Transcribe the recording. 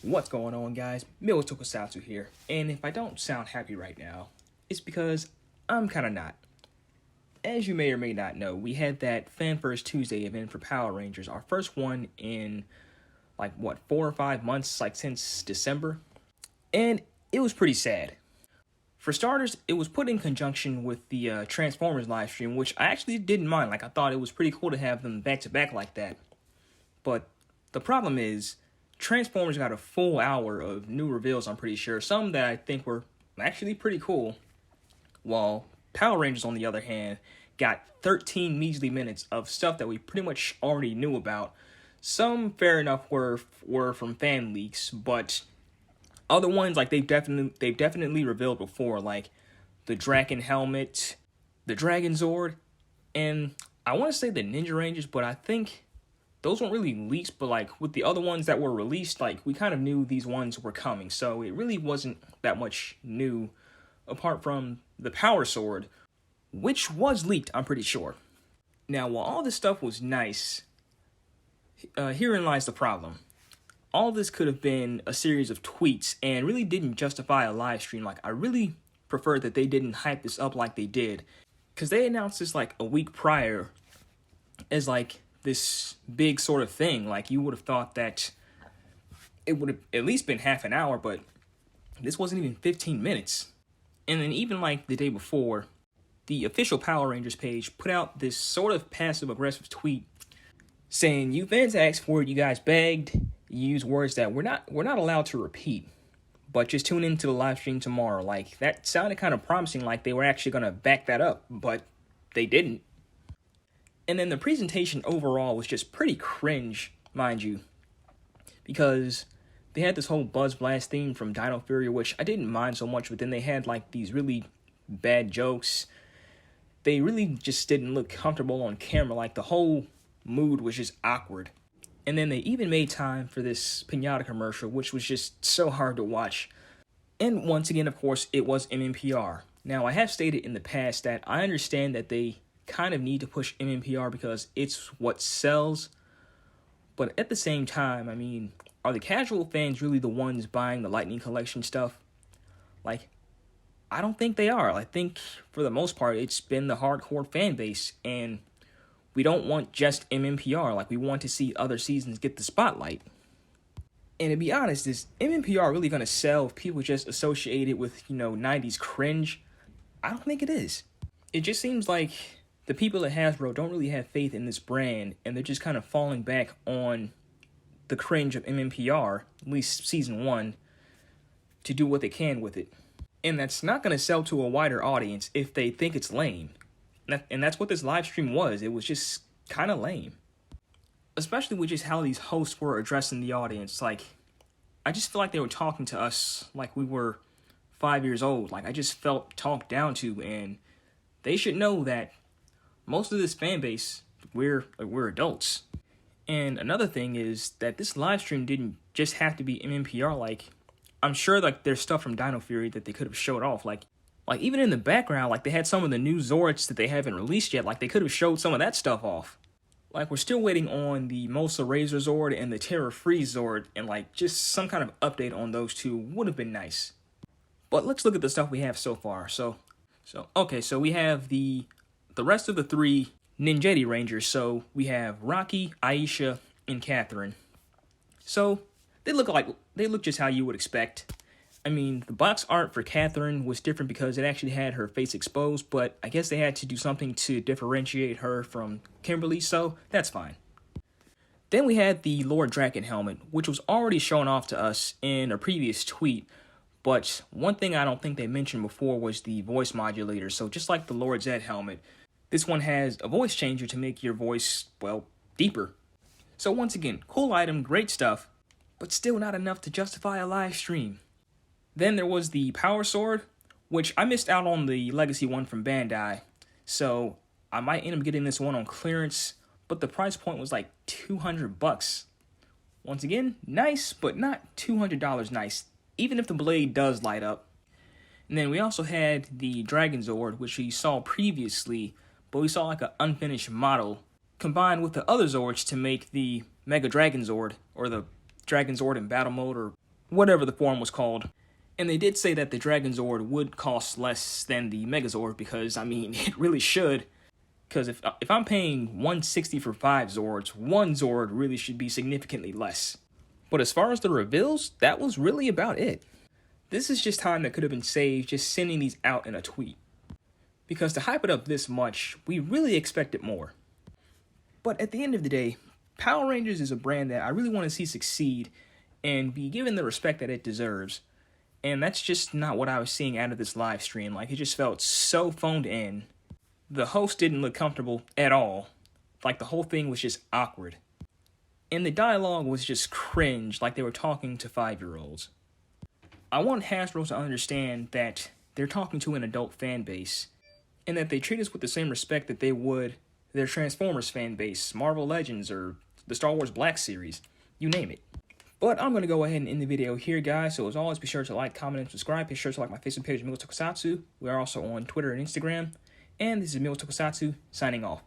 What's going on, guys? Tokusatsu here, and if I don't sound happy right now, it's because I'm kind of not. As you may or may not know, we had that Fan First Tuesday event for Power Rangers, our first one in, 4 or 5 months, since December, and it was pretty sad. For starters, it was put in conjunction with the Transformers live stream, which I actually didn't mind. I thought it was pretty cool to have them back-to-back like that. But the problem is, Transformers got a full hour of new reveals, I'm pretty sure. Some that I think were actually pretty cool. While Power Rangers, on the other hand, got 13 measly minutes of stuff that we pretty much already knew about. Some, fair enough, were from fan leaks, but other ones, they've definitely revealed before, like the Dragon helmet, the Dragonzord, and I want to say the Ninja Rangers, but I think those weren't really leaks, but with the other ones that were released, we kind of knew these ones were coming, so it really wasn't that much new, apart from the Power Sword, which was leaked, I'm pretty sure. Now, while all this stuff was nice, herein lies the problem. All this could have been a series of tweets, and really didn't justify a live stream. I really prefer that they didn't hype this up like they did, because they announced this, a week prior, as, this big sort of thing. You would have thought that it would have at least been half an hour, but this wasn't even 15 minutes. And then even the day before, the official Power Rangers page put out this sort of passive-aggressive tweet saying, "You fans asked for it, you guys begged, you use words that we're not allowed to repeat, but just tune into the live stream tomorrow." That sounded kind of promising, they were actually going to back that up, but they didn't. And then the presentation overall was just pretty cringe, mind you, because they had this whole Buzz Blast theme from Dino Fury, which I didn't mind so much, but then they had these really bad jokes. They really just didn't look comfortable on camera. The whole mood was just awkward. And then they even made time for this Pinata commercial, which was just so hard to watch. And once again, of course, it was MMPR. Now, I have stated in the past that I understand that they kind of need to push MMPR because it's what sells, but at the same time, are the casual fans really the ones buying the Lightning Collection stuff? I don't think they are. I think for the most part it's been the hardcore fan base, and we don't want just MMPR. We want to see other seasons get the spotlight. And to be honest, is MMPR really going to sell if people just associate it with 90s cringe? I don't think it is. It just seems like the people at Hasbro don't really have faith in this brand, and they're just kind of falling back on the cringe of MMPR, at least Season 1, to do what they can with it. And that's not going to sell to a wider audience if they think it's lame. And that's what this live stream was. It was just kind of lame. Especially with just how these hosts were addressing the audience. I just feel like they were talking to us like we were 5 years old. I just felt talked down to, and they should know that most of this fan base, we're adults. And another thing is that this live stream didn't just have to be MMPR. I'm sure there's stuff from Dino Fury that they could have showed off. Even in the background, they had some of the new Zords that they haven't released yet. They could have showed some of that stuff off. We're still waiting on the Mosa Razor Zord and the Terra Freeze Zord, and just some kind of update on those two would have been nice. But let's look at the stuff we have so far. So we have the rest of the 3 Ninjetti Rangers. So we have Rocky, Aisha, and Catherine. So they look just how you would expect. The box art for Catherine was different because it actually had her face exposed, but I guess they had to do something to differentiate her from Kimberly, so that's fine. Then we had the Lord Draken helmet, which was already shown off to us in a previous tweet, but one thing I don't think they mentioned before was the voice modulator. So just like the Lord Zed helmet, this one has a voice changer to make your voice, deeper. So once again, cool item, great stuff, but still not enough to justify a live stream. Then there was the Power Sword, which I missed out on the Legacy one from Bandai, so I might end up getting this one on clearance, but the price point was $200. Once again, nice, but not $200 nice, even if the blade does light up. And then we also had the Dragonzord, which we saw previously, but we saw an unfinished model combined with the other Zords to make the Mega Dragonzord, or the Dragonzord in battle mode, or whatever the form was called. And they did say that the Dragonzord would cost less than the Megazord because, I mean, it really should. Because if I'm paying $160 for 5 Zords, one Zord really should be significantly less. But as far as the reveals, that was really about it. This is just time that could have been saved just sending these out in a tweet. Because to hype it up this much, we really expected more. But at the end of the day, Power Rangers is a brand that I really want to see succeed and be given the respect that it deserves. And that's just not what I was seeing out of this live stream. Like, it just felt so phoned in. The host didn't look comfortable at all. Like, the whole thing was just awkward. And the dialogue was just cringe, like they were talking to 5-year-olds. I want Hasbro to understand that they're talking to an adult fan base, and that they treat us with the same respect that they would their Transformers fan base, Marvel Legends, or the Star Wars Black Series. You name it. But I'm going to go ahead and end the video here, guys. So as always, be sure to like, comment, and subscribe. Be sure to like my Facebook page, Tokusatsu. We are also on Twitter and Instagram. And this is Tokusatsu, signing off.